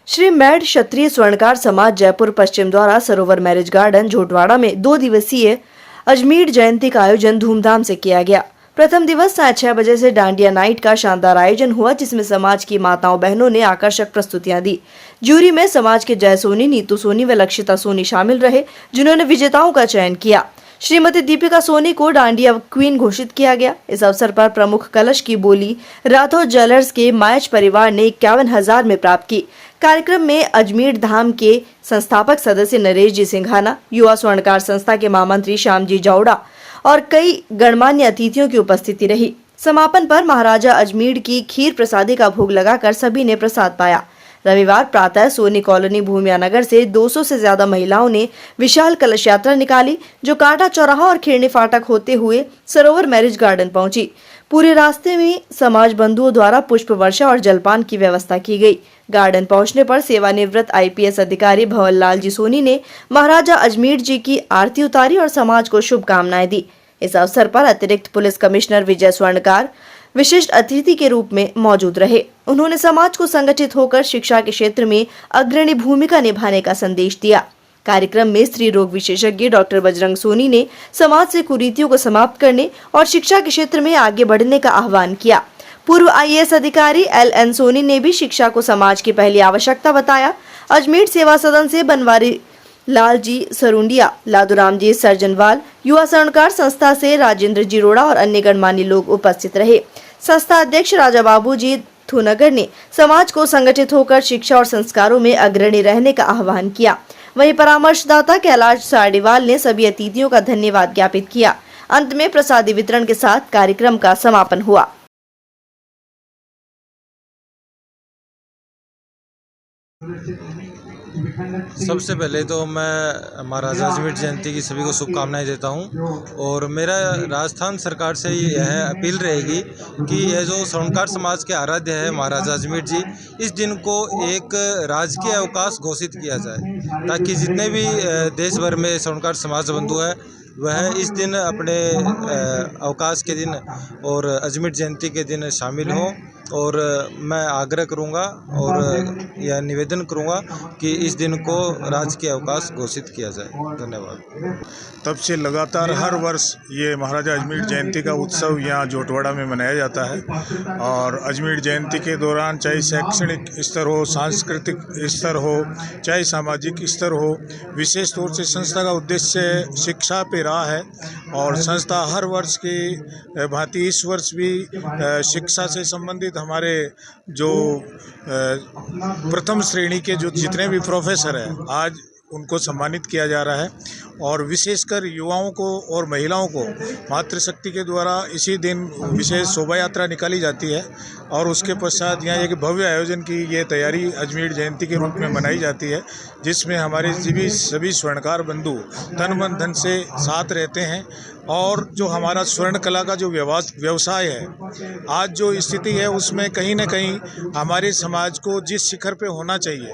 Shri mad क्षत्रिय स्वर्णकार समाज जयपुर पश्चिम द्वारा सरोवर marriage garden Jhotwara में 2 दिवसीय अजमेर जयंती का आयोजन धूमधाम से किया गया। प्रथम दिवस साढ़े 6 बजे से डांडिया नाइट का शानदार आयोजन हुआ, जिसमें समाज की माताओं बहनों ने आकर्षक प्रस्तुतियां दी। जूरी में समाज के जय सोनी, नीतू सोनी व लक्षिता सोनी शामिल रहे, जिन्होंने विजेताओं का चयन किया। श्रीमती दीपिका सोनी को डांडिया क्वीन घोषित किया गया। इस अवसर पर प्रमुख कलश की बोली राठौर ज्वेलर्स के मायच परिवार ने 51,000 में प्राप्त की। कार्यक्रम में अजमेर धाम के संस्थापक सदस्य नरेश जी सिंघाना, युवा स्वर्णकार संस्था के महामंत्री श्याम जी जावड़ा और कई गणमान्य अतिथियों की उपस्थिति रही। समापन पर महाराजा अजमेर की खीर प्रसादी का भोग लगाकर सभी ने प्रसाद पाया। रविवार प्रातः सोनी कॉलोनी भूमिया नगर से 200 से ज्यादा महिलाओं ने विशाल कलश यात्रा निकाली, जो कांटा चौराहा और खिरनी फाटक होते हुए सरोवर मैरिज गार्डन पहुंची। पूरे रास्ते में समाज बंधुओं द्वारा पुष्प वर्षा और जलपान की व्यवस्था की गई। गार्डन पहुंचने पर सेवानिवृत्त IPS अधिकारी भंवर लाल जी सोनी ने महाराजा अजमेर जी की आरती उतारी और समाज को शुभकामनाएं दी। इस अवसर पर अतिरिक्त पुलिस कमिश्नर विजय स्वर्णकार विशिष्ट अतिथि के रूप में मौजूद रहे। उन्होंने समाज को संगठित होकर शिक्षा के क्षेत्र में अग्रणी भूमिका निभाने का संदेश दिया। कार्यक्रम में स्त्री रोग विशेषज्ञ डॉक्टर बजरंग सोनी ने समाज से कुरीतियों को समाप्त करने और शिक्षा के क्षेत्र में आगे बढ़ने का आह्वान किया। पूर्व IAS अधिकारी LN सोनी ने भी शिक्षा को समाज की पहली आवश्यकता बताया। अजमेर सेवा सदन से बनवारी लाल जी सरुंडिया, लादूराम जी सर्जनवाल, युवा स्वर्णकार संस्था से राजेंद्र जी रोड़ा और अन्य गणमान्य लोग उपस्थित रहे। संस्था अध्यक्ष राजा बाबू जी थूनगर ने समाज को संगठित होकर शिक्षा और संस्कारों में अग्रणी रहने का आह्वान किया। वहीं परामर्शदाता कैलाश सार्डीवाल ने सभी अतिथियों का धन्यवाद ज्ञापित किया। अंत में प्रसादी वितरण के साथ कार्यक्रम का समापन हुआ। सबसे पहले तो मैं महाराजा अजमेर जयंती की सभी को शुभकामनाएं देता हूं और मेरा राजस्थान सरकार से यह अपील रहेगी कि यह जो स्वर्णकार समाज के आराध्य है महाराजा अजमेर जी, इस दिन को एक राजकीय अवकाश घोषित किया जाए, ताकि जितने भी देश भर में स्वर्णकार समाज बंधु है वह इस दिन अपने अवकाश के दिन और अजमेर जयंती के दिन शामिल हों। और मैं आग्रह करूंगा और यह निवेदन करूंगा कि इस दिन को राजकीय अवकाश घोषित किया जाए। धन्यवाद। तब से लगातार हर वर्ष ये महाराजा अजमेर जयंती का उत्सव यहाँ झोटवाड़ा में मनाया जाता है और अजमेर जयंती के दौरान चाहे शैक्षणिक स्तर हो, सांस्कृतिक स्तर हो, चाहे सामाजिक स्तर हो, विशेष तौर से संस्था का उद्देश्य शिक्षा पे रहा है और संस्था हर वर्ष की भांति इस वर्ष भी शिक्षा से संबंधित हमारे जो प्रथम श्रेणी के जो जितने भी प्रोफेसर हैं आज उनको सम्मानित किया जा रहा है और विशेषकर युवाओं को और महिलाओं को मातृशक्ति के द्वारा इसी दिन विशेष शोभा यात्रा निकाली जाती है और उसके पश्चात यहाँ एक भव्य आयोजन की ये तैयारी अजमेर जयंती के रूप में मनाई जाती है, जिसमें हमारे सभी स्वर्णकार बंधु तन मन धन से साथ रहते हैं और जो हमारा स्वर्ण कला का जो व्यवसाय है आज जो स्थिति है उसमें कहीं न कहीं हमारे समाज को जिस शिखर पे होना चाहिए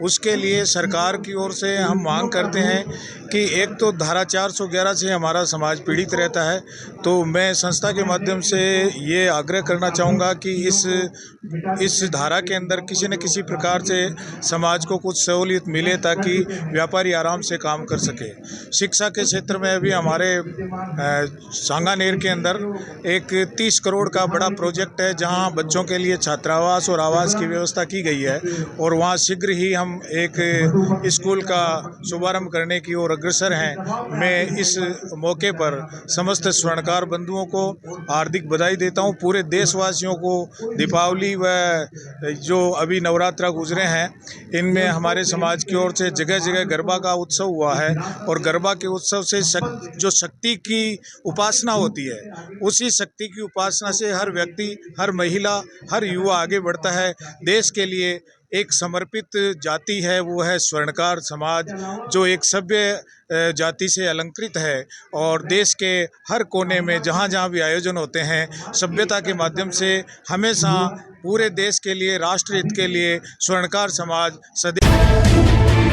उसके लिए सरकार की ओर से हम मांग करते हैं कि एक तो धारा 411 से हमारा समाज पीड़ित रहता है, तो मैं संस्था के माध्यम से ये आग्रह करना चाहूँगा कि इस धारा के अंदर किसी न किसी प्रकार से समाज को कुछ सहूलियत मिले ताकि व्यापारी आराम से काम कर सके। शिक्षा के क्षेत्र में अभी हमारे सांगानेर के अंदर एक 30 करोड़ का बड़ा प्रोजेक्ट है जहां बच्चों के लिए छात्रावास और आवास की व्यवस्था की गई है और वहां शीघ्र ही हम एक स्कूल का शुभारंभ करने की ओर अग्रसर हैं। मैं इस मौके पर समस्त स्वर्णकार बंधुओं को हार्दिक बधाई देता हूं। पूरे देशवासियों को दीपावली व जो अभी नवरात्रा गुजरे हैं इनमें हमारे समाज की ओर से जगह जगह गरबा का उत्सव हुआ है और गरबा के उत्सव से जो शक्ति की उपासना होती है उसी शक्ति की उपासना से हर व्यक्ति, हर महिला, हर युवा आगे बढ़ता है। देश के लिए एक समर्पित जाति है वो है स्वर्णकार समाज, जो एक सभ्य जाति से अलंकृत है और देश के हर कोने में जहाँ जहाँ भी आयोजन होते हैं सभ्यता के माध्यम से हमेशा पूरे देश के लिए, राष्ट्र हित के लिए स्वर्णकार समाज सदैव